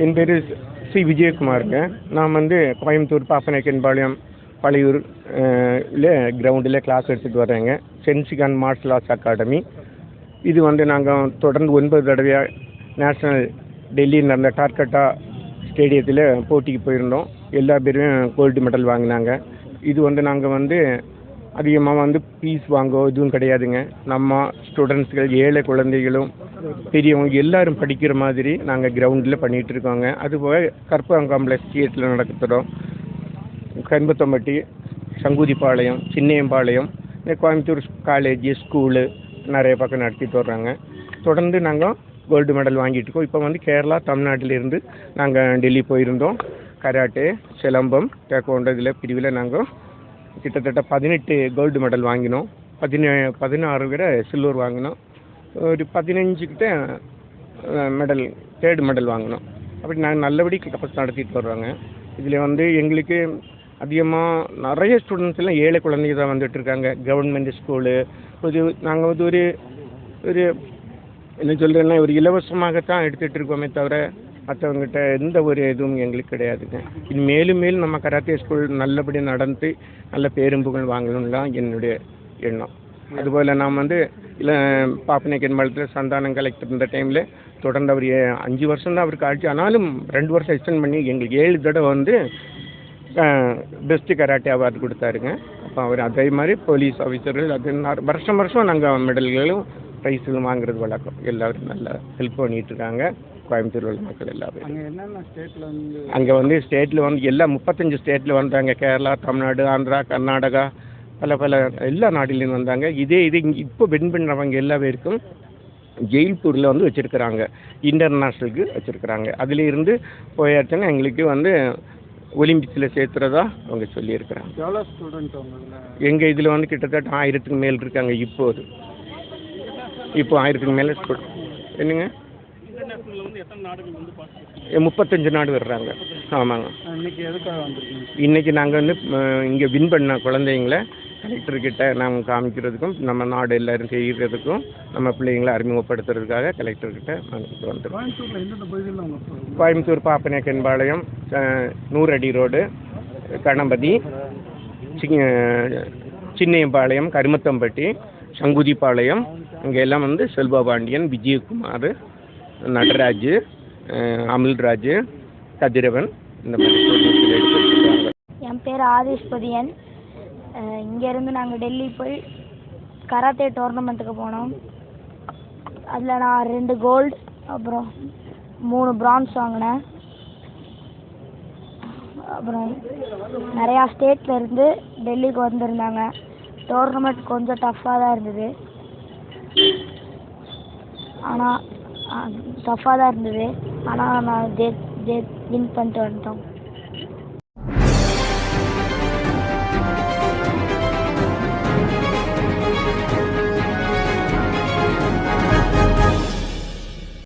என் பேர் சி விஜயகுமாருங்க. நான் வந்து கோயம்புத்தூர் பாப்பநாயக்கன்பாளையம் பழையூர் கிரவுண்டில் கிளாஸ் எடுத்துகிட்டு வர்றேங்க. சென்சிகான் மார்ஷல் ஆர்ட்ஸ் அகாடமி. இது வந்து நாங்கள் தொடர்ந்து 9 தடவையாக நேஷ்னல் டெல்லியில் நடந்த டார்கட்டா ஸ்டேடியத்தில் போட்டிக்கு போயிருந்தோம். எல்லா பேரும் கோல்டு மெடல் வாங்கினாங்க. இது வந்து நாங்கள் வந்து அதிகமாக வந்து ஃபீஸ் வாங்கோ எதுவும் கிடையாதுங்க. நம்ம ஸ்டூடெண்ட்ஸ்கள், ஏழை குழந்தைகளும் பெரியவங்க எல்லாரும் படிக்கிற மாதிரி நாங்கள் கிரவுண்டில் பண்ணிகிட்டு இருக்கோங்க. அதுபோக கற்பகம் காம்ப்ளெக்ஸ் தியேட்டரில் நடத்துகிறோம். கரும்பத்தம்பட்டி, சங்குதிப்பாளையம், சின்னையம்பாளையம், கோயம்புத்தூர் காலேஜ், ஸ்கூலு நிறைய பக்கம் நடத்திட்டு வர்றாங்க. தொடர்ந்து நாங்கள் கோல்டு மெடல் வாங்கிட்டு இருக்கோம். இப்போ வந்து கேரளா, தமிழ்நாட்டிலிருந்து நாங்கள் டெல்லி போயிருந்தோம். கராட்டே, சிலம்பம், டேக்வாண்டோ இதில் பிரிவில் நாங்கள் கிட்டத்தட்ட 18 கோல்டு மெடல் வாங்கினோம். 16 விட சில்வர் வாங்கினோம். ஒரு 15 கிட்ட மெடல், தேர்டு மெடல் வாங்கினோம். அப்படி நாங்கள் நல்லபடி கிளாஸ் நடத்திட்டு வர்றோங்க. இதில் வந்து எங்களுக்கு அதிகமாக நிறைய ஸ்டூடெண்ட்ஸ் எல்லாம் ஏழை குழந்தைங்க தான் வந்துட்டு இருக்காங்க. கவர்மெண்ட் ஸ்கூலு நாங்கள் வந்து ஒரு என்ன சொல்கிறேன்னா ஒரு இலவசமாகத்தான் எடுத்துகிட்டு இருக்கோமே தவிர மற்றவங்ககிட்ட எந்த ஒரு இதுவும் எங்களுக்கு கிடையாதுங்க. இது மேலும் மேலும் நம்ம கராத்தே ஸ்கூல் நல்லபடி நடந்து நல்ல பேரும் புகழ் வாங்கணும்னு தான் என்னுடைய எண்ணம். அதுபோல் நாம் வந்து பாப்பநாயக்கன்பாளையத்தில் சந்தானம் கலெக்டர் இருந்த டைமில் தொடர்ந்து அவர் 5 வருஷம் தான் அவருக்கு ஆட்சி. ஆனாலும் 2 வருஷம் எக்ஸ்டெண்ட் பண்ணி எங்களுக்கு 7 தடவை வந்து பெஸ்ட்டு கராட்டே அவார்டு கொடுத்தாருங்க. அப்போ அவர் அதே மாதிரி போலீஸ் ஆஃபீஸர்கள் அது வருஷம் நாங்கள் மெடல்களும் ப்ரைஸுகளும் வாங்குறது வழக்கம். எல்லோரும் நல்லா ஹெல்ப் பண்ணிகிட்ருக்காங்க. கோயம்புத்தூர் உள்ள மக்கள் எல்லாரும் அங்கே வந்து ஸ்டேட்டில் வந்து எல்லா 35 ஸ்டேட்டில் வந்தாங்க. கேரளா, தமிழ்நாடு, ஆந்திரா, கர்நாடகா, பல எல்லா நாட்டிலேருந்து வந்தாங்க. இது இப்போ வின் பண்ணுறவங்க எல்லா பேருக்கும் ஜெயில்பூரில் வந்து வச்சுருக்குறாங்க, இன்டர்நேஷ்னலுக்கு வச்சுருக்குறாங்க. அதில் இருந்து போயாச்சுன்னா எங்களுக்கு வந்து ஒலிம்பிக்ஸில் சேர்த்துறதா அவங்க சொல்லியிருக்கிறாங்க. எவ்வளோ ஸ்டூடெண்ட் அவங்க எங்கள் இதில் வந்து கிட்டத்தட்ட 1000க்கு மேல் இருக்காங்க. இப்போ 1000க்கு மேலே என்னங்க 35 நாடு வர்றாங்க. ஆமாங்க. இன்றைக்கி நாங்கள் வந்து இங்கே வின் பண்ண குழந்தைங்கள கலெக்டர்கிட்ட நாங்கள் காமிக்கிறதுக்கும் நம்ம நாடு எல்லோரும் செய்கிறதுக்கும் நம்ம பிள்ளைங்களை அறிமுகப்படுத்துறதுக்காக கலெக்டர்கிட்ட நாங்கள் வந்துடுறோம். கோயம்புத்தூர் பாப்பநாயக்கன்பாளையம், 100 அடி ரோடு, கணபதி, சின்னையம்பாளையம், கருமத்தம்பட்டி, சங்குதிப்பாளையம், இங்கே எல்லாம் வந்து செல்வா பாண்டியன், விஜயகுமார், நடராஜ், அமில்ராஜ், கதிரவன், இந்த மாதிரி. என் பேர் ஆதிஷ்பதியன். இங்கேருந்து நாங்கள் டெல்லி போய் கராத்தே டோர்னமெண்ட்டுக்கு போனோம். அதில் நான் 2 கோல்டு அப்புறம் 3 பிரான்ஸ் வாங்கினேன். அப்புறம் நிறையா ஸ்டேட்டில் இருந்து டெல்லிக்கு வந்திருந்தாங்க. டோர்னமெண்ட் கொஞ்சம் டஃப்பாக தான் இருந்தது. ஆனால் நான் வின் பண்ணிட்டு வந்துட்டோம்.